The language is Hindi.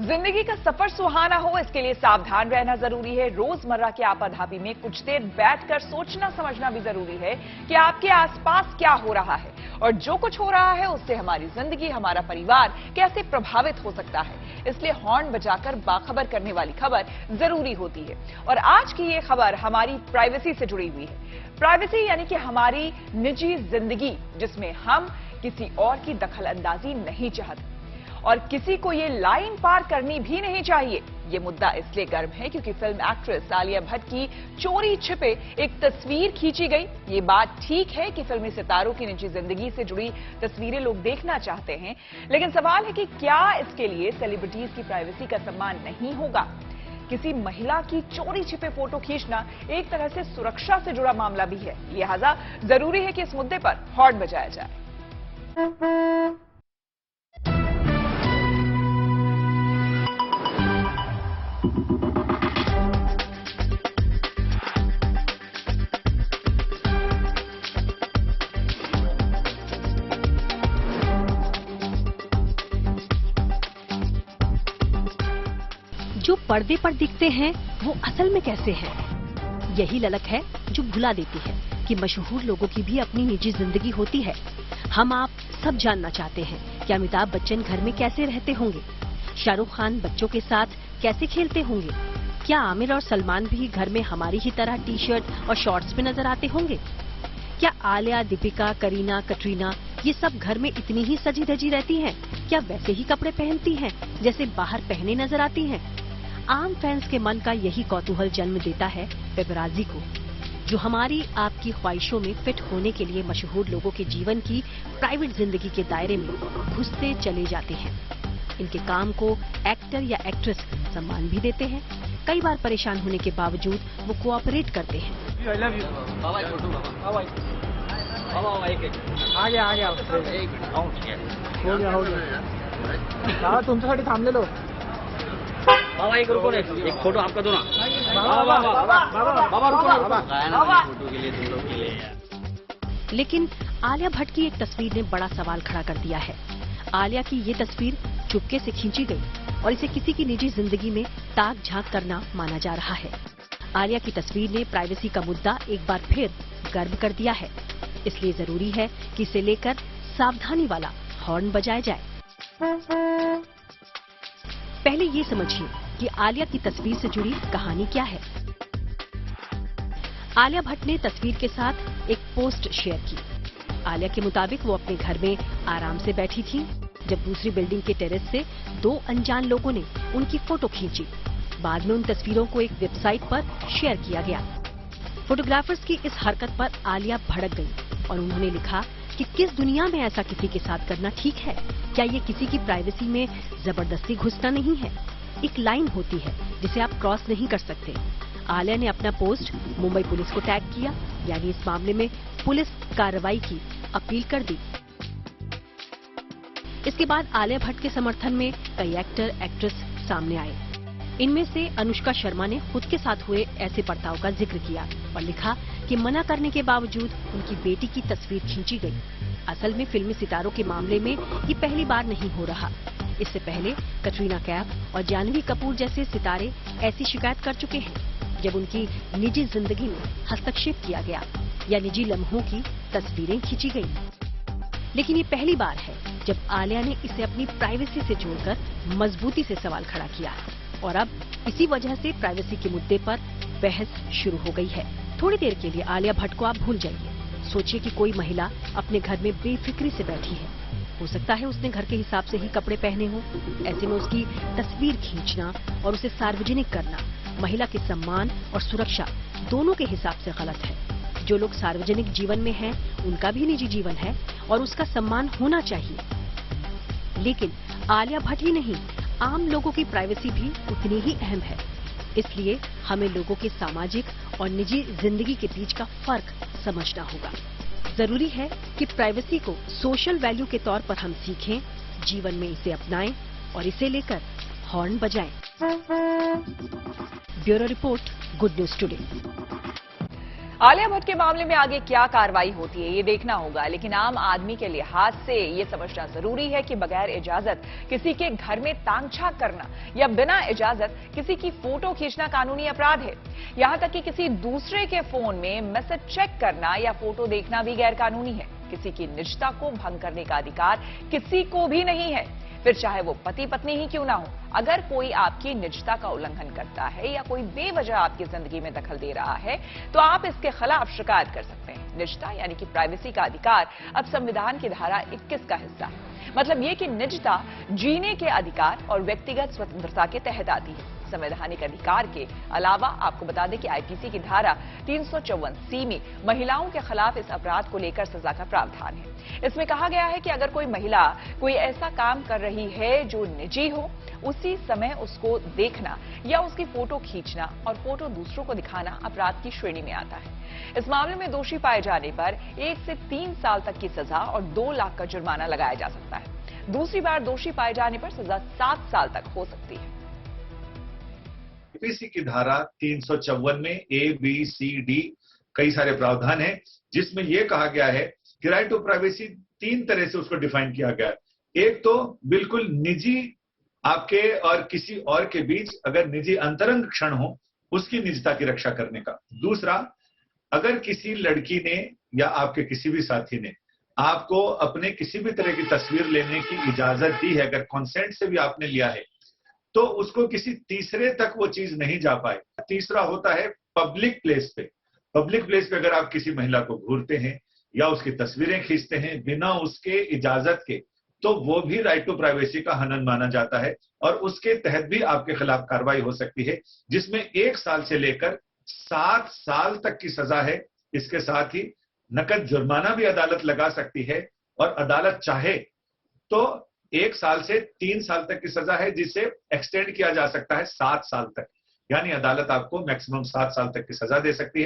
जिंदगी का सफर सुहाना हो, इसके लिए सावधान रहना जरूरी है। रोजमर्रा के आपाधापी में कुछ देर बैठकर सोचना समझना भी जरूरी है कि आपके आसपास क्या हो रहा है और जो कुछ हो रहा है उससे हमारी जिंदगी, हमारा परिवार कैसे प्रभावित हो सकता है। इसलिए हॉर्न बजाकर बाखबर करने वाली खबर जरूरी होती है। और आज की ये खबर हमारी प्राइवेसी से जुड़ी हुई है। प्राइवेसी यानी कि हमारी निजी जिंदगी, जिसमें हम किसी और की दखल अंदाजी नहीं चाहते और किसी को ये लाइन पार करनी भी नहीं चाहिए। ये मुद्दा इसलिए गर्म है क्योंकि फिल्म एक्ट्रेस आलिया भट्ट की चोरी छिपे एक तस्वीर खींची गई। ये बात ठीक है कि फिल्मी सितारों की निजी जिंदगी से जुड़ी तस्वीरें लोग देखना चाहते हैं, लेकिन सवाल है कि क्या इसके लिए सेलिब्रिटीज की प्राइवेसी का सम्मान नहीं होगा। किसी महिला की चोरी छिपे फोटो खींचना एक तरह से सुरक्षा से जुड़ा मामला भी है। लिहाजा जरूरी है कि इस मुद्दे पर हॉर्न बजाया जाए। जो पर्दे पर दिखते हैं वो असल में कैसे हैं? यही ललक है जो भुला देती है कि मशहूर लोगों की भी अपनी निजी जिंदगी होती है। हम आप सब जानना चाहते हैं कि अमिताभ बच्चन घर में कैसे रहते होंगे, शाहरुख खान बच्चों के साथ कैसे खेलते होंगे, क्या आमिर और सलमान भी घर में हमारी ही तरह टी शर्ट और शॉर्ट्स में नजर आते होंगे? क्या आलिया, दीपिका, करीना, कटरीना ये सब घर में इतनी ही सजी धजी रहती हैं? क्या वैसे ही कपड़े पहनती हैं जैसे बाहर पहने नजर आती हैं? आम फैंस के मन का यही कौतूहल जन्म देता है पेपराजी को, जो हमारी आपकी ख्वाहिशों में फिट होने के लिए मशहूर लोगों के जीवन की प्राइवेट जिंदगी के दायरे में घुसते चले जाते हैं। इनके काम को एक्टर या एक्ट्रेस सम्मान भी देते हैं। कई बार परेशान होने के बावजूद वो कोऑपरेट करते हैं। तुमच्यासाठी थांबलेलो बाबा एक रुको, एक फोटो आपका दो ना। बाबा फोटो के लिए तुम लोग के लिए। लेकिन आलिया भट्ट की एक तस्वीर ने बड़ा सवाल खड़ा कर दिया है। आलिया की ये तस्वीर चुपके से खींची गई और इसे किसी की निजी जिंदगी में ताक झांक करना माना जा रहा है। आलिया की तस्वीर ने प्राइवेसी का मुद्दा एक बार फिर गर्म कर दिया है। इसलिए जरूरी है कि इसे लेकर सावधानी वाला हॉर्न बजाया जाए। पहले ये समझिए कि आलिया की तस्वीर से जुड़ी कहानी क्या है। आलिया भट्ट ने तस्वीर के साथ एक पोस्ट शेयर की। आलिया के मुताबिक वो अपने घर में आराम से बैठी थी जब दूसरी बिल्डिंग के टेरेस से दो अनजान लोगों ने उनकी फोटो खींची। बाद में उन तस्वीरों को एक वेबसाइट पर शेयर किया गया। फोटोग्राफर्स की इस हरकत पर आलिया भड़क गई और उन्होंने लिखा कि किस दुनिया में ऐसा किसी के साथ करना ठीक है? क्या ये किसी की प्राइवेसी में जबरदस्ती घुसना नहीं है? एक लाइन होती है जिसे आप क्रॉस नहीं कर सकते। आलिया ने अपना पोस्ट मुंबई पुलिस को टैग किया, यानी इस मामले में पुलिस कार्रवाई की अपील कर दी। इसके बाद आलिया भट्ट के समर्थन में कई एक्टर एक्ट्रेस सामने आए। इनमें से अनुष्का शर्मा ने खुद के साथ हुए ऐसे बर्ताव का जिक्र किया और लिखा कि मना करने के बावजूद उनकी बेटी की तस्वीर खींची गई। असल में फिल्मी सितारों के मामले में ये पहली बार नहीं हो रहा। इससे पहले कटरीना कैफ और जानवी कपूर जैसे सितारे ऐसी शिकायत कर चुके हैं जब उनकी निजी जिंदगी में हस्तक्षेप किया गया या निजी लम्हों की तस्वीरें खींची गई। लेकिन ये पहली बार है जब आलिया ने इसे अपनी प्राइवेसी से जोड़कर मजबूती से सवाल खड़ा किया और अब इसी वजह से प्राइवेसी के मुद्दे पर बहस शुरू हो गई है। थोड़ी देर के लिए आलिया भट्ट को आप भूल जाइए। सोचिए कि कोई महिला अपने घर में बेफिक्री से बैठी है। हो सकता है उसने घर के हिसाब से ही कपड़े पहने हों। ऐसे में उसकी तस्वीर खींचना और उसे सार्वजनिक करना महिला के सम्मान और सुरक्षा दोनों के हिसाब से गलत है। जो लोग सार्वजनिक जीवन में हैं, उनका भी निजी जीवन है और उसका सम्मान होना चाहिए। लेकिन आलिया भट्ट ही नहीं, आम लोगों की प्राइवेसी भी उतनी ही अहम है। इसलिए हमें लोगों के सामाजिक और निजी जिंदगी के बीच का फर्क समझना होगा। जरूरी है कि प्राइवेसी को सोशल वैल्यू के तौर पर हम सीखें, जीवन में इसे अपनाएं और इसे लेकर हॉर्न बजाएं। Bureau report, good news today. Alia Bhatt के मामले में आगे क्या कार्रवाई होती है ये देखना होगा, लेकिन आम आदमी के लिहाज से ये समझना जरूरी है कि बगैर इजाजत किसी के घर में तांगछाक करना या बिना इजाजत किसी की फोटो खींचना कानूनी अपराध है। यहां तक कि किसी दूसरे के फोन में मैसेज चेक करना या फोटो देखना भी गैर कानूनी है। किसी की निजता को भंग करने का अधिकार किसी को भी नहीं है, फिर चाहे वो पति पत्नी ही क्यों ना हो। अगर कोई आपकी निजता का उल्लंघन करता है या कोई बेवजह आपकी जिंदगी में दखल दे रहा है तो आप इसके खिलाफ शिकायत कर सकते हैं। निजता यानी कि प्राइवेसी का अधिकार अब संविधान की धारा 21 का हिस्सा है। मतलब ये कि निजता जीने के अधिकार और व्यक्तिगत स्वतंत्रता के तहत आती है। संवैधानिक अधिकार के अलावा आपको बता दें कि आईपीसी की धारा 354C में महिलाओं के खिलाफ इस अपराध को लेकर सजा का प्रावधान है। इसमें कहा गया है कि अगर कोई महिला कोई ऐसा काम कर रही है जो निजी हो, उसी समय उसको देखना या उसकी फोटो खींचना और फोटो दूसरों को दिखाना अपराध की श्रेणी में आता है। इस मामले में दोषी पाए जाने पर 1 से 3 साल तक की सजा और 2 लाख का जुर्माना लगाया जा सकता है। दूसरी बार दोषी पाए जाने पर सजा 7 साल तक हो सकती है। आईपीसी की धारा 354 में ABCD कई सारे प्रावधान हैं, जिसमें यह कहा गया है कि राइट टू प्राइवेसी 3 तरह से उसको डिफाइन किया गया है। एक तो बिल्कुल निजी, आपके और किसी और के बीच अगर निजी अंतरंग क्षण हो, उसकी निजता की रक्षा करने का। दूसरा, अगर किसी लड़की ने या आपके किसी भी साथी ने आपको अपने किसी भी तरह की तस्वीर लेने की इजाजत दी है, अगर कंसेंट से भी आपने लिया है, तो उसको किसी तीसरे तक वो चीज नहीं जा पाए। तीसरा होता है पब्लिक प्लेस पे। पब्लिक प्लेस पे अगर आप किसी महिला को घूरते हैं या उसकी तस्वीरें खींचते हैं बिना उसके इजाजत के, तो वो भी राइट टू प्राइवेसी का हनन माना जाता है और उसके तहत भी आपके खिलाफ कार्रवाई हो सकती है, जिसमें 1 साल से लेकर 7 साल तक की सजा है। इसके साथ ही नकद जुर्माना भी अदालत लगा सकती है और अदालत चाहे तो 1 साल से 3 साल तक की सजा है, जिसे एक्सटेंड किया जा सकता है 7 साल तक। यानी अदालत आपको मैक्सिमम 7 साल तक की सजा दे सकती है।